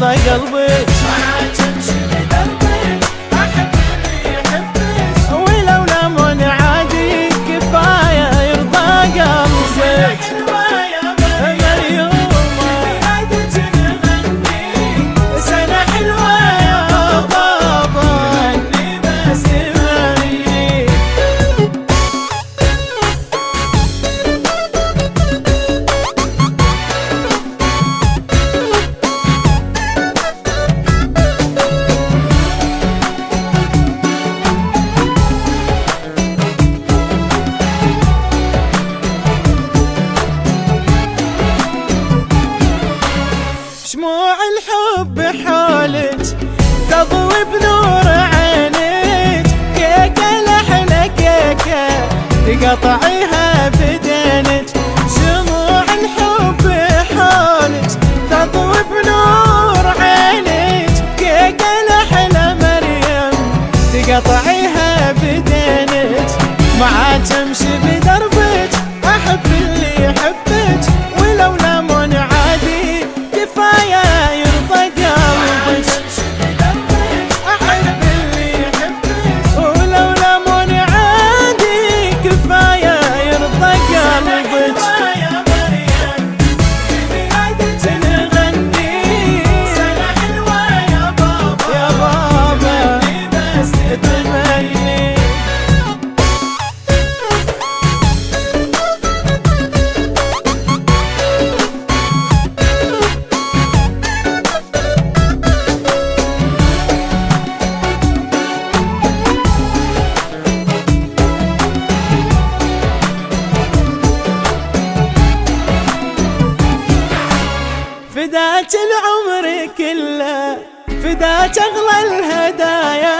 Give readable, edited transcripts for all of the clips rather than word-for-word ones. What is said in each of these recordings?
يرضى قلبك. ولولا من عادي كفاية يرضى قلبك. سنة حلوة يا بابا غني بس مريم. شموع الحب حولك تضوي بنور عينك. كيكة لحلى كيكة تقطعيها بدينك. شموع الحب حولك تضوي بنور عينك. كيكة لحلى مريم تقطعيها بدينك. ما تمشي بدربك أحب اللي يحبك. ولولا من عادي كفاية يرضى قلبك. أحب اللي يحبك. ولولا من عادي كفاية يرضى قلبك. نغني سنة حلوة يا بابا يا بابا بس تمني. فداك العمر كله فداك اغلى الهدايا.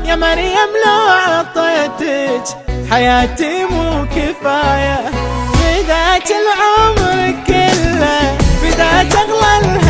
يا مريم لو عطيتك حياتي مو كفاية. فداك العمر كله فداك اغلى الهدايا.